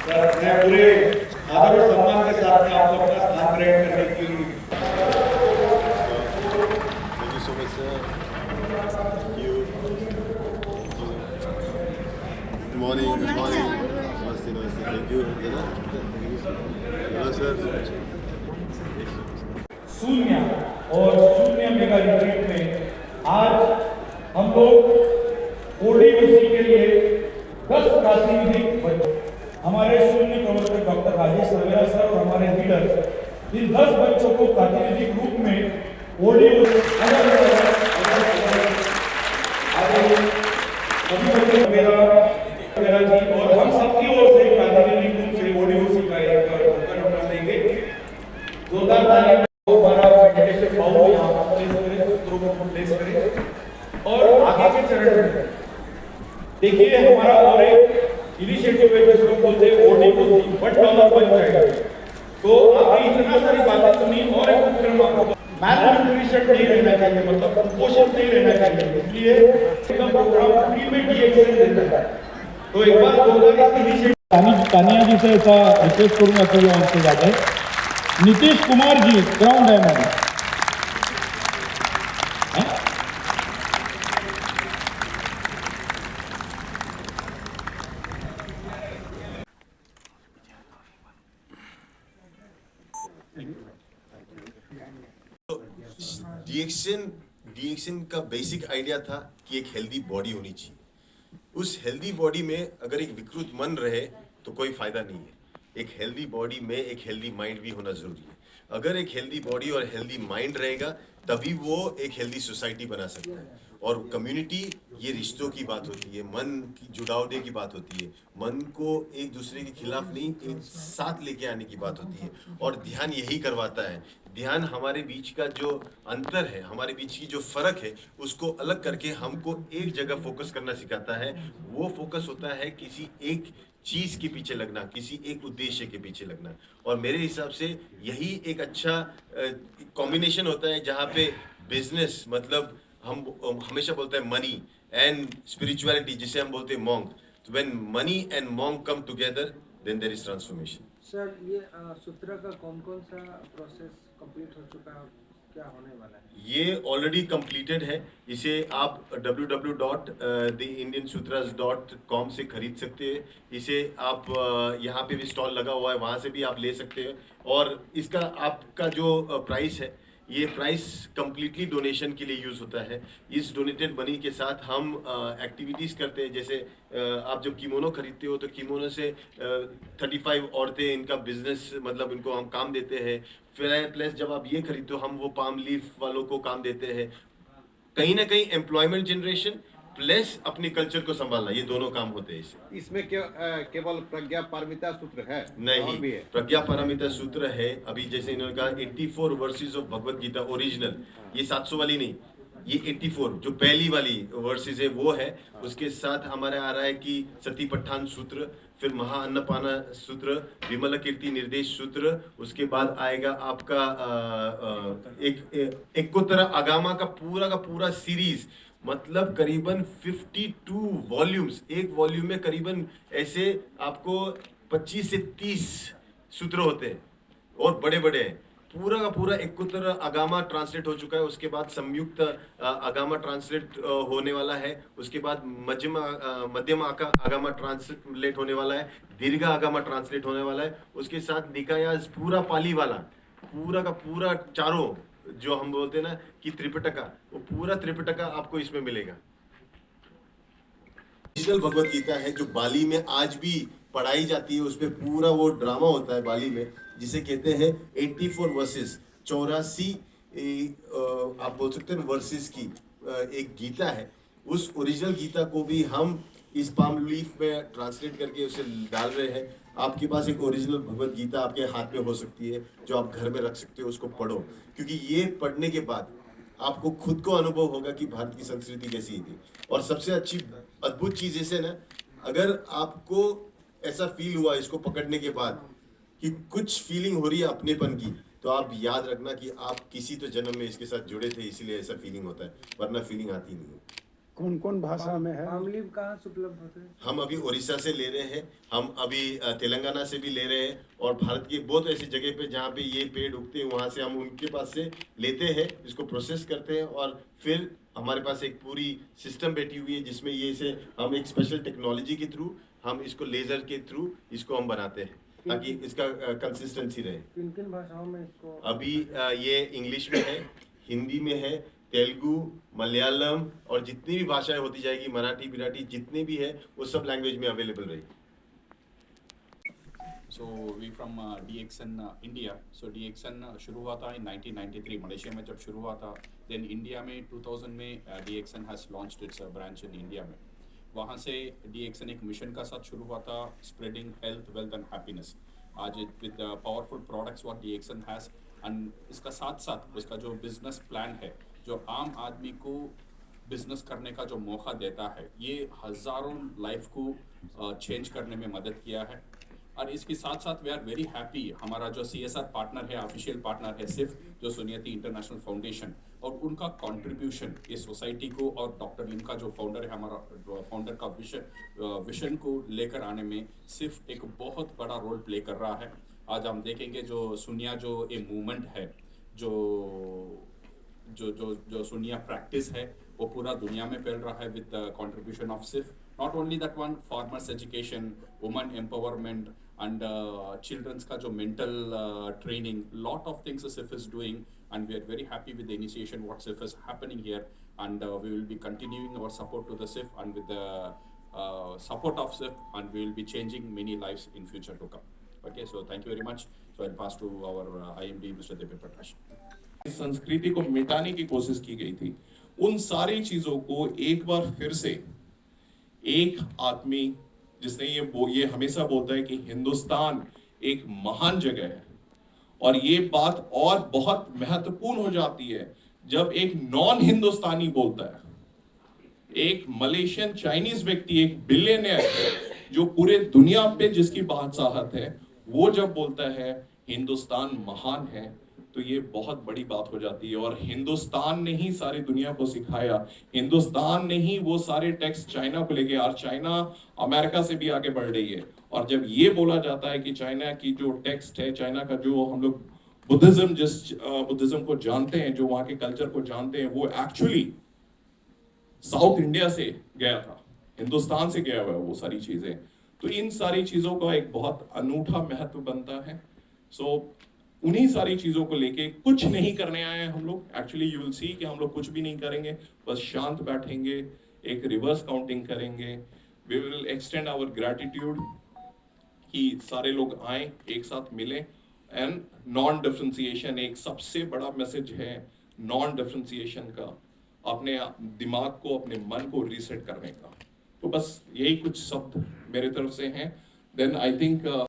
Sir मैं पूरे आदर और सम्मान के साथ में आपको अपना स्थान ग्रहण करने की Thank you so much, sir. Thank you. Thank you. Good morning. Good morning. Namaste, namaste. Thank you. Hello, sir. शून्य और शून्य मेगा रिट्रीट में आज हम लोग ओडीओसी के लिए 10 प्रातिनिधिक बच्चों, हमारे शून्य प्रवर्तक डॉक्टर राजेश सवेरा सर और हमारे लीडर इन 10 बच्चों को प्रातिनिधिक रूप में ओडीओसी मेरा जी और हम सबकी ओर से प्रातिनिधिक रूप से ओडीओसी का एक उपक्रम देंगे। जोरदार ताली और आगे के चरण में देखिए हमारा और एक इनिशिएटिव है जिसको बोलते हैं ओडीओसी $1 बन जाएगा। तो आपने इतना सारी बातें सुनी और एक उपक्रम आपको मैलन्यूट्रिशन नहीं रहना चाहिए, मतलब कुपोषण नहीं रहना चाहिए, इसलिए इसका प्रोग्राम फ्री में डीएक्सएल देता है। तो एक बार जोरदार इनिशिएटिव तानिया जी से ऐसा रिक्वेस्ट करूंगा तो उनसे जाते नीतीश कुमार जी क्राउन डायमंड डीएक्शन का बेसिक आइडिया था कि एक हेल्दी बॉडी होनी चाहिए। उस हेल्दी बॉडी में अगर एक विकृत मन रहे तो कोई फायदा नहीं है। एक हेल्दी बॉडी में एक हेल्दी माइंड भी होना जरूरी है। अगर एक हेल्दी बॉडी और हेल्दी माइंड रहेगा तभी वो एक हेल्दी सोसाइटी बना सकता है। और कम्युनिटी ये रिश्तों की बात होती है, मन की जुड़ावने की बात होती है, मन को एक दूसरे के खिलाफ नहीं एक साथ लेके आने की बात होती है। और ध्यान यही करवाता है। ध्यान हमारे बीच का जो अंतर है, हमारे बीच की जो फर्क है, उसको अलग करके हमको एक जगह फोकस करना सिखाता है। वो फोकस होता है किसी एक चीज के पीछे लगना, किसी एक उद्देश्य के पीछे लगना। और मेरे हिसाब से यही एक अच्छा कॉम्बिनेशन होता है जहाँ पे बिजनेस, मतलब हम हमेशा बोलते हैं मनी एंड स्पिरिचुअलिटी, जिसे हम बोलते हैं मॉन्क। तो when money and monk come together then there is transformation. Sir ये सूत्रा का कौन सा प्रोसेस कंप्लीट हो चुका है, क्या होने वाला है? ये ऑलरेडी कंप्लीटेड है। इसे आप www.theindiansutras.com से खरीद सकते हैं। इसे आप यहाँ पे भी स्टॉल लगा हुआ है, वहाँ से भी आप ले सकते हैं। और इसका आपका जो प्राइस है, ये प्राइस कंप्लीटली डोनेशन के लिए यूज़ होता है। इस डोनेटेड मनी के साथ हम एक्टिविटीज़ करते हैं। जैसे आप जब कीमोनो खरीदते हो तो कीमोनो से 35 औरतें, इनका बिजनेस, मतलब इनको हम काम देते हैं। फिर प्लस जब आप ये खरीदते हो हम वो पाम लीफ वालों को काम देते हैं। कहीं ना कहीं एम्प्लॉयमेंट जनरेशन प्लस अपने कल्चर को संभालना, ये दोनों काम होते हैं इससे। इसमें केवल प्रज्ञा पारमिता सूत्र है? नहीं, भी है प्रज्ञा पारमिता सूत्र है। अभी जैसे इन्होंने कहा 84 verses of Bhagavad Gita original, ये 700 वाली नहीं, ये 84 जो पहली वाली वर्सेस है वो है। उसके साथ हमारे आ रहा है कि सतीपट्ठान सूत्र, फिर महाअन्नपाना सूत्र, विमल कीर्ति निर्देश सूत्र। उसके बाद आएगा आपका एक कोत्तरा आगामा का पूरा सीरीज, मतलब करीबन 52 वॉल्यूम्स। एक वॉल्यूम में करीबन ऐसे आपको 25 से 30 सूत्र होते हैं और बड़े बड़े हैं। पूरा का पूरा एकोत्तर आगामा ट्रांसलेट हो चुका है। उसके बाद संयुक्त आगामा ट्रांसलेट होने वाला है। उसके बाद मध्यम आगामा ट्रांसलेट होने वाला है। दीर्घ आगामा ट्रांसलेट होने वाला है। उसके साथ निकायास पूरा पाली वाला, पूरा का पूरा चारों जो हम बोलते हैं ना कि त्रिपिटका, वो पूरा त्रिपिटका आपको इसमें मिलेगा। ओरिजिनल भगवत गीता है जो बाली में आज भी पढ़ाई जाती है। उसमें पूरा वो ड्रामा होता है बाली में, जिसे कहते हैं 84 वर्सेस, 84 आप बोल सकते हैं वर्सेस की एक गीता है। उस ओरिजिनल गीता को भी हम इस पाम लीफ में ट्रांसलेट करके उसे डाल रहे हैं। आपके पास एक ओरिजिनल भगवत गीता आपके हाथ में हो सकती है जो आप घर में रख सकते हो, उसको पढ़ो। क्योंकि ये पढ़ने के बाद आपको खुद को अनुभव होगा कि भारत की संस्कृति कैसी थी। और सबसे अच्छी अद्भुत चीज़ ऐसे ना, अगर आपको ऐसा फील हुआ इसको पकड़ने के बाद कि कुछ फीलिंग हो रही है अपनेपन की, तो आप याद रखना कि आप किसी तो जन्म में इसके साथ जुड़े थे, इसीलिए ऐसा फीलिंग होता है, वरना फीलिंग आती नहीं है। कौन कौन भाषा में है? पाम लीव कहाँ से उपलब्ध होते हैं? हम अभी उड़ीसा से ले रहे हैं, हम अभी तेलंगाना से भी ले रहे हैं, और भारत की बहुत ऐसी जगह पे जहाँ पे ये पेड़ उगते हैं वहाँ से हम उनके पास से लेते हैं, इसको प्रोसेस करते हैं, और फिर हमारे पास एक पूरी सिस्टम बैठी हुई है जिसमें ये इसे हम एक स्पेशल टेक्नोलॉजी के थ्रू हम इसको लेजर के थ्रू इसको हम बनाते हैं ताकि इसका कंसिस्टेंसी रहे। किन किन भाषाओं में इसको? अभी ये इंग्लिश में है, हिंदी में है, तेलुगु, मलयालम और जितनी भी भाषाएं होती जाएगी, मराठी बिराठी जितने भी है वो सब लैंग्वेज में अवेलेबल रहेगी। So we from DXN India. So DXN शुरू हुआ था in 1993 मलेशिया में जब शुरू हुआ था, then इंडिया में 2000 में DXN has launched its branch in India में। वहाँ से DXN एक मिशन का साथ शुरू हुआ था, spreading health, wealth and happiness। आज with the powerful products what DXN has, and इसका साथ साथ उसका जो business plan है, जो आम आदमी को बिजनेस करने का जो मौका देता है, ये हज़ारों लाइफ को चेंज करने में मदद किया है। और इसके साथ साथ वी आर वेरी हैप्पी, हमारा जो CSR पार्टनर है, ऑफिशियल पार्टनर है सिर्फ, जो सुनियति इंटरनेशनल फाउंडेशन, और उनका कंट्रीब्यूशन इस सोसाइटी को और डॉक्टर लिम का जो फाउंडर है, हमारा फाउंडर का विजन को लेकर आने में सिर्फ एक बहुत बड़ा रोल प्ले कर रहा है। आज हम देखेंगे जो सुनिया जो ए मूवमेंट है, जो सुनिया प्रैक्टिस है, वो पूरा दुनिया में फैल रहा है विद द कंट्रीब्यूशन ऑफ सिर्फ not only that one, farmers education, women empowerment and children's का जो mental training, lot of things SIF is doing, and we are very happy with the initiation what SIF is happening here, and we will be continuing our support to the SIF, and with the support of SIF, and we will be changing many lives in future to come. Okay, so thank you very much. So I'll pass to our IMD Mr. Deepak Prakash. संस्कृति को मिटाने की कोशिश की गई थी, उन सारी चीजों को एक बार फिर से एक आदमी जिसने ये हमेशा बोलता है कि हिंदुस्तान एक महान जगह है, और ये बात और बहुत महत्वपूर्ण हो जाती है जब एक नॉन हिंदुस्तानी बोलता है, एक मलेशियन चाइनीज व्यक्ति, एक बिलियनियर जो पूरे दुनिया पे जिसकी बादशाहत है, वो जब बोलता है हिंदुस्तान महान है, तो ये बहुत बड़ी बात हो जाती है। और हिंदुस्तान ने ही सारी दुनिया को सिखाया, हिंदुस्तान ने ही वो सारे टेक्स्ट चाइना को लेके, और चाइना अमेरिका से भी आगे बढ़ रही है। और जब ये बोला जाता है कि चाइना की जो टेक्स्ट है, चाइना का जो हम लोग बुद्धिज्म को जानते हैं, जो वहाँ के कल्चर को जानते हैं, वो एक्चुअली साउथ इंडिया से गया था, हिंदुस्तान से गया हुआ है वो सारी चीजें। तो इन सारी चीजों का एक बहुत अनूठा महत्व बनता है। सो उन्हीं सारी चीजों को लेके कुछ नहीं करने आए हैं हम लोग। एक्चुअली यू विल सी कि हम लोग कुछ भी नहीं करेंगे, बस शांत बैठेंगे, एक रिवर्स काउंटिंग करेंगे। We will extend our gratitude कि सारे लोग आए, एक साथ मिलें, एंड नॉन डिफरेंशिएशन एक सबसे बड़ा मैसेज है, नॉन डिफरेंशिएशन का, अपने दिमाग को, अपने मन को रीसेट करने का। तो बस यही कुछ शब्द मेरे तरफ से हैं। Then I think